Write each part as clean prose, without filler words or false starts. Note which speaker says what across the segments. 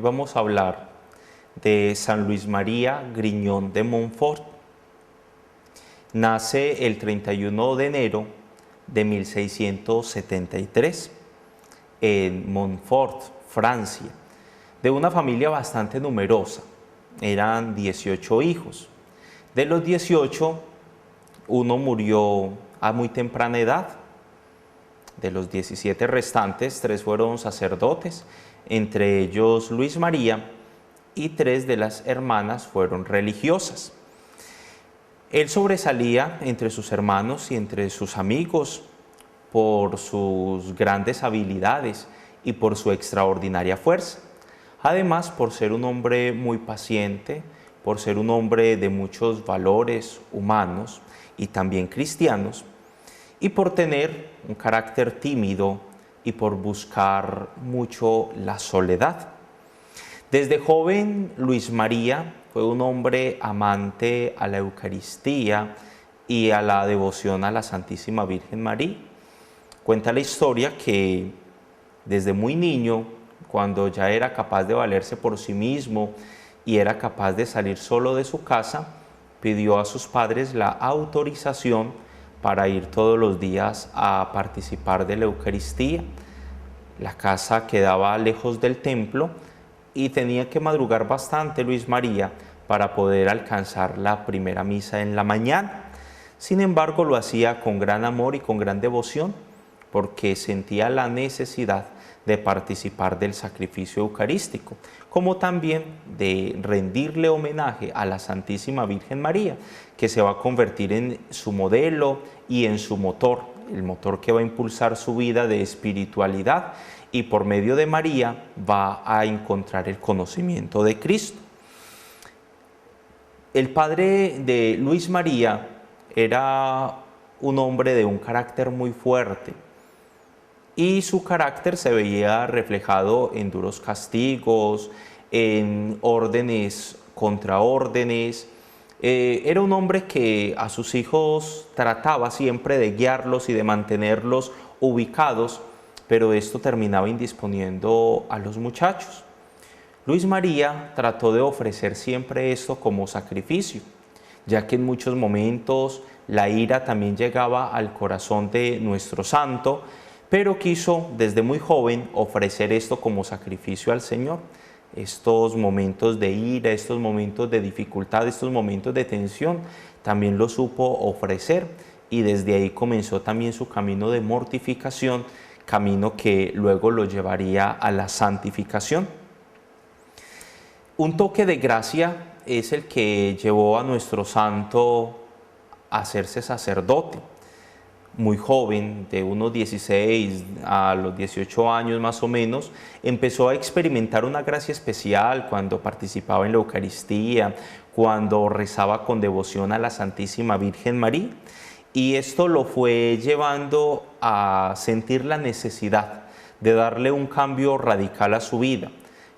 Speaker 1: vamos a hablar de San Luis María Griñón de Montfort. Nace el 31 de enero de 1673 en Montfort, Francia, de una familia bastante numerosa. Eran 18 hijos. De los 18, uno murió a muy temprana edad. De los 17 restantes, 3 fueron sacerdotes, entre ellos Luis María, y 3 de las hermanas fueron religiosas. Él sobresalía entre sus hermanos y entre sus amigos por sus grandes habilidades y por su extraordinaria fuerza. Además, por ser un hombre muy paciente, por ser un hombre de muchos valores humanos y también cristianos, y por tener un carácter tímido y por buscar mucho la soledad. Desde joven, Luis María fue un hombre amante a la Eucaristía y a la devoción a la Santísima Virgen María. Cuenta la historia que desde muy niño, cuando ya era capaz de valerse por sí mismo y era capaz de salir solo de su casa, pidió a sus padres la autorización para ir todos los días a participar de la Eucaristía. La casa quedaba lejos del templo y tenía que madrugar bastante Luis María para poder alcanzar la primera misa en la mañana. Sin embargo, lo hacía con gran amor y con gran devoción, porque sentía la necesidad de participar del sacrificio eucarístico, como también de rendirle homenaje a la Santísima Virgen María, que se va a convertir en su modelo y en su motor, el motor que va a impulsar su vida de espiritualidad, y por medio de María va a encontrar el conocimiento de Cristo. El padre de Luis María era un hombre de un carácter muy fuerte, y su carácter se veía reflejado en duros castigos, en órdenes contra órdenes. Era un hombre que a sus hijos trataba siempre de guiarlos y de mantenerlos ubicados, pero esto terminaba indisponiendo a los muchachos. Luis María trató de ofrecer siempre esto como sacrificio, ya que en muchos momentos la ira también llegaba al corazón de nuestro santo, pero quiso desde muy joven ofrecer esto como sacrificio al Señor. Estos momentos de ira, estos momentos de dificultad, estos momentos de tensión, también lo supo ofrecer, y desde ahí comenzó también su camino de mortificación, camino que luego lo llevaría a la santificación. Un toque de gracia es el que llevó a nuestro santo a hacerse sacerdote. Muy joven, de unos 16 a los 18 años más o menos, empezó a experimentar una gracia especial cuando participaba en la Eucaristía, cuando rezaba con devoción a la Santísima Virgen María, y esto lo fue llevando a sentir la necesidad de darle un cambio radical a su vida.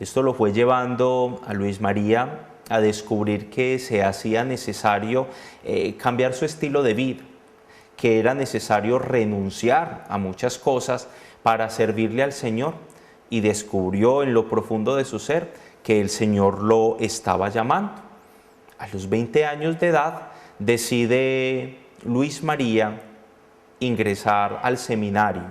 Speaker 1: Esto lo fue llevando a Luis María a descubrir que se hacía necesario cambiar su estilo de vida, que era necesario renunciar a muchas cosas para servirle al Señor, y descubrió en lo profundo de su ser que el Señor lo estaba llamando. A los 20 años de edad decide Luis María ingresar al seminario.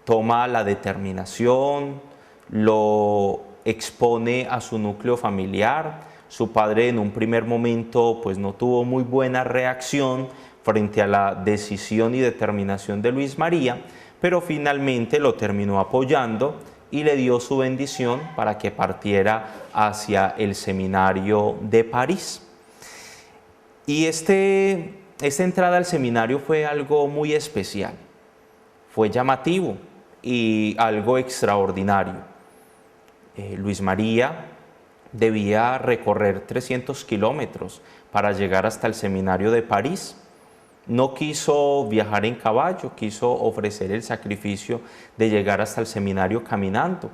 Speaker 1: Toma la determinación, lo expone a su núcleo familiar. Su padre en un primer momento pues no tuvo muy buena reacción frente a la decisión y determinación de Luis María, pero finalmente lo terminó apoyando y le dio su bendición para que partiera hacia el seminario de París. Y esta entrada al seminario fue algo muy especial, fue llamativo y algo extraordinario. Luis María debía recorrer 300 kilómetros para llegar hasta el seminario de París. No quiso viajar en caballo, quiso ofrecer el sacrificio de llegar hasta el seminario caminando.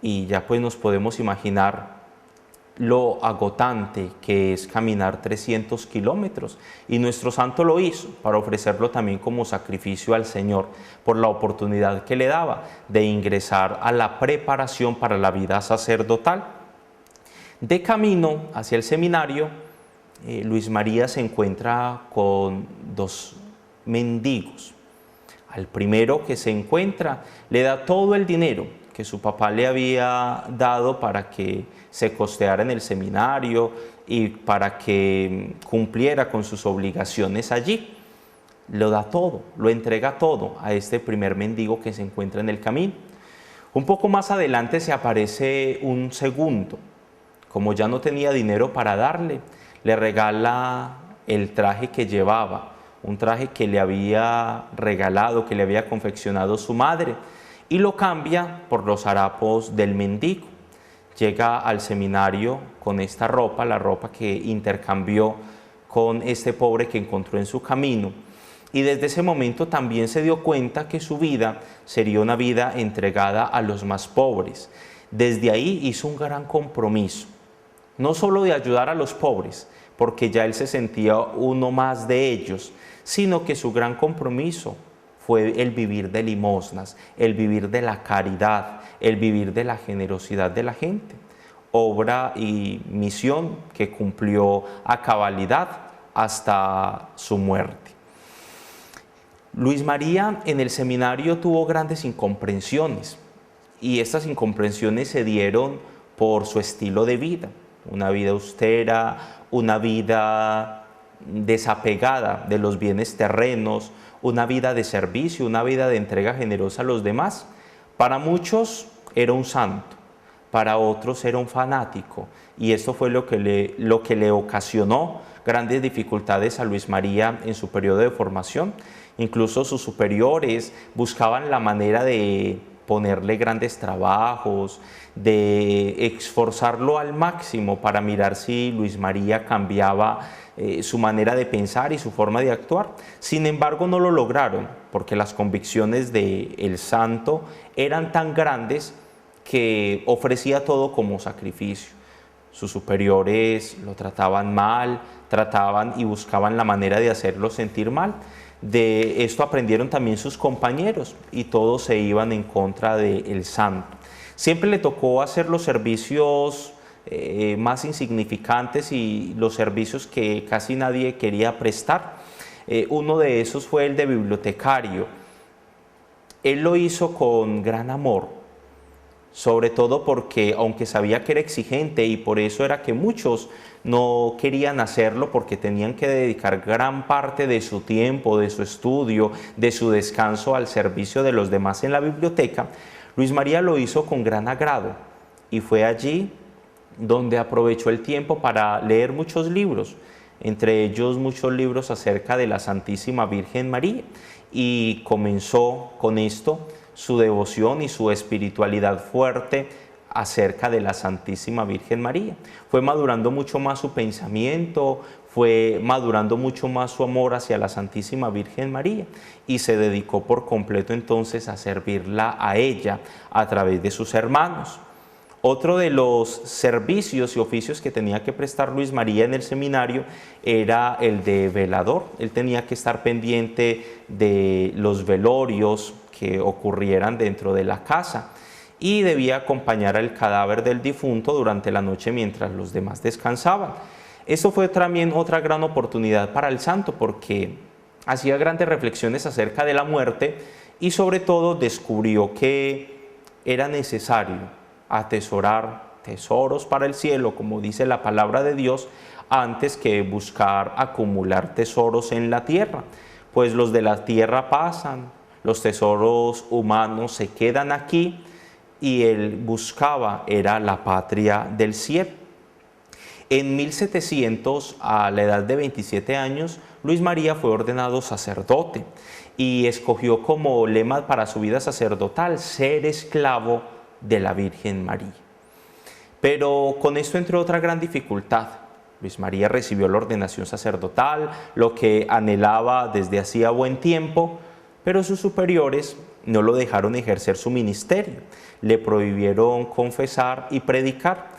Speaker 1: Y ya pues nos podemos imaginar lo agotante que es caminar 300 kilómetros. Y nuestro santo lo hizo para ofrecerlo también como sacrificio al Señor, por la oportunidad que le daba de ingresar a la preparación para la vida sacerdotal. De camino hacia el seminario, Luis María se encuentra con dos mendigos. Al primero que se encuentra le da todo el dinero que su papá le había dado para que se costeara en el seminario y para que cumpliera con sus obligaciones allí. Lo da todo, lo entrega todo a este primer mendigo que se encuentra en el camino. Un poco más adelante se aparece un segundo. Como ya no tenía dinero para darle, le regala el traje que llevaba, un traje que le había regalado, que le había confeccionado su madre, y lo cambia por los harapos del mendigo. Llega al seminario con esta ropa, la ropa que intercambió con este pobre que encontró en su camino, y desde ese momento también se dio cuenta que su vida sería una vida entregada a los más pobres. Desde ahí hizo un gran compromiso, no solo de ayudar a los pobres, porque ya él se sentía uno más de ellos, sino que su gran compromiso fue el vivir de limosnas, el vivir de la caridad, el vivir de la generosidad de la gente. Obra y misión que cumplió a cabalidad hasta su muerte. Luis María en el seminario tuvo grandes incomprensiones, y estas incomprensiones se dieron por su estilo de vida, una vida austera, una vida desapegada de los bienes terrenos, una vida de servicio, una vida de entrega generosa a los demás. Para muchos era un santo, para otros era un fanático, y esto fue lo que le ocasionó grandes dificultades a Luis María en su periodo de formación. Incluso sus superiores buscaban la manera de ponerle grandes trabajos, de esforzarlo al máximo para mirar si Luis María cambiaba su manera de pensar y su forma de actuar. Sin embargo, no lo lograron, porque las convicciones del santo eran tan grandes que ofrecía todo como sacrificio. Sus superiores lo trataban mal, trataban y buscaban la manera de hacerlo sentir mal. De esto aprendieron también sus compañeros, y todos se iban en contra del santo. Siempre le tocó hacer los servicios más insignificantes y los servicios que casi nadie quería prestar. Uno de esos fue el de bibliotecario. Él lo hizo con gran amor, sobre todo porque, aunque sabía que era exigente, y por eso era que muchos no querían hacerlo, porque tenían que dedicar gran parte de su tiempo, de su estudio, de su descanso al servicio de los demás en la biblioteca, Luis María lo hizo con gran agrado, y fue allí donde aprovechó el tiempo para leer muchos libros, entre ellos muchos libros acerca de la Santísima Virgen María, y comenzó con esto su devoción y su espiritualidad fuerte acerca de la Santísima Virgen María. Fue madurando mucho más su pensamiento, fue madurando mucho más su amor hacia la Santísima Virgen María, y se dedicó por completo entonces a servirla a ella a través de sus hermanos. Otro de los servicios y oficios que tenía que prestar Luis María en el seminario era el de velador. Él tenía que estar pendiente de los velorios que ocurrieran dentro de la casa, y debía acompañar al cadáver del difunto durante la noche mientras los demás descansaban. Esto fue también otra gran oportunidad para el santo, porque hacía grandes reflexiones acerca de la muerte, y sobre todo descubrió que era necesario atesorar tesoros para el cielo, como dice la palabra de Dios, antes que buscar acumular tesoros en la tierra, pues los de la tierra pasan, los tesoros humanos se quedan aquí, y él buscaba era la patria del cielo. En 1700, a la edad de 27 años, Luis María fue ordenado sacerdote, y escogió como lema para su vida sacerdotal ser esclavo de la Virgen María. Pero con esto entró otra gran dificultad. Luis María recibió la ordenación sacerdotal, lo que anhelaba desde hacía buen tiempo, pero sus superiores no lo dejaron ejercer su ministerio, le prohibieron confesar y predicar.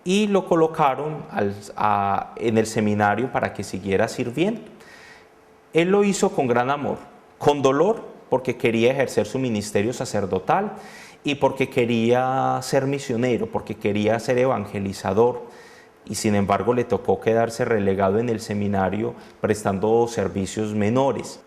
Speaker 1: y lo colocaron en el seminario para que siguiera sirviendo. Él lo hizo con gran amor, con dolor, porque quería ejercer su ministerio sacerdotal y porque quería ser misionero, porque quería ser evangelizador. Y sin embargo le tocó quedarse relegado en el seminario prestando servicios menores.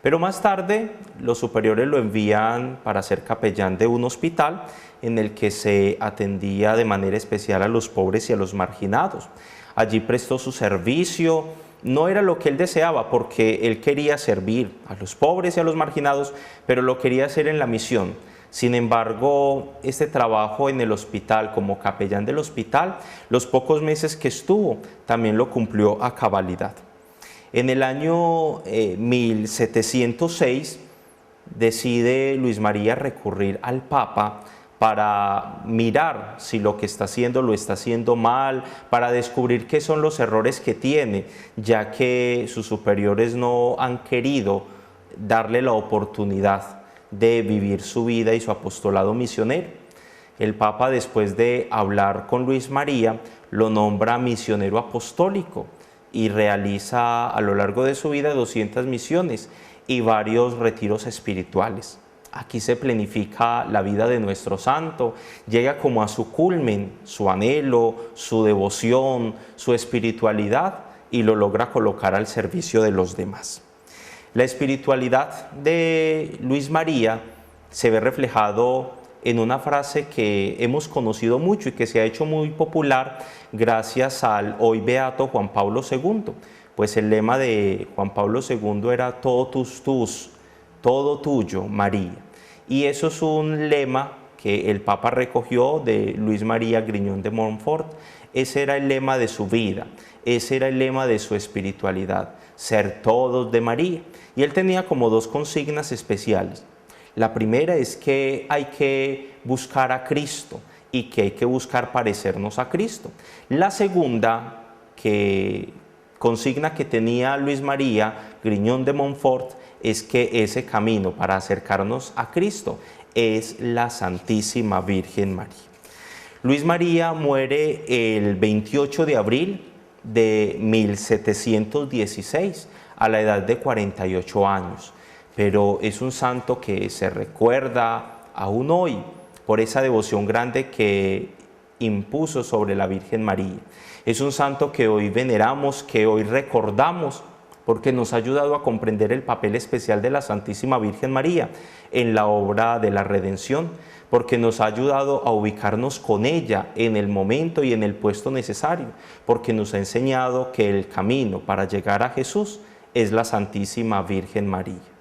Speaker 1: Pero más tarde los superiores lo envían para ser capellán de un hospital en el que se atendía de manera especial a los pobres y a los marginados. Allí prestó su servicio. No era lo que él deseaba, porque él quería servir a los pobres y a los marginados, pero lo quería hacer en la misión. Sin embargo, este trabajo en el hospital, como capellán del hospital, los pocos meses que estuvo, también lo cumplió a cabalidad. En el año 1706 decide Luis María recurrir al Papa para mirar si lo que está haciendo lo está haciendo mal, para descubrir qué son los errores que tiene, ya que sus superiores no han querido darle la oportunidad de vivir su vida y su apostolado misionero. El Papa, después de hablar con Luis María, lo nombra misionero apostólico y realiza a lo largo de su vida 200 misiones y varios retiros espirituales. Aquí se planifica la vida de nuestro santo, llega como a su culmen, su anhelo, su devoción, su espiritualidad, y lo logra colocar al servicio de los demás. La espiritualidad de Luis María se ve reflejado en una frase que hemos conocido mucho y que se ha hecho muy popular gracias al hoy beato Juan Pablo II. Pues el lema de Juan Pablo II era totus tus, todo tuyo, María. Y eso es un lema que el Papa recogió de Luis María Griñón de Montfort. Ese era el lema de su vida, ese era el lema de su espiritualidad, ser todos de María. Y él tenía como dos consignas especiales. La primera es que hay que buscar a Cristo y que hay que buscar parecernos a Cristo. La segunda consigna que tenía Luis María Griñón de Montfort es que ese camino para acercarnos a Cristo es la Santísima Virgen María. Luis María muere el 28 de abril de 1716 a la edad de 48 años, pero es un santo que se recuerda aún hoy por esa devoción grande que impuso sobre la Virgen María. Es un santo que hoy veneramos, que hoy recordamos, porque nos ha ayudado a comprender el papel especial de la Santísima Virgen María en la obra de la redención, porque nos ha ayudado a ubicarnos con ella en el momento y en el puesto necesario, porque nos ha enseñado que el camino para llegar a Jesús es la Santísima Virgen María.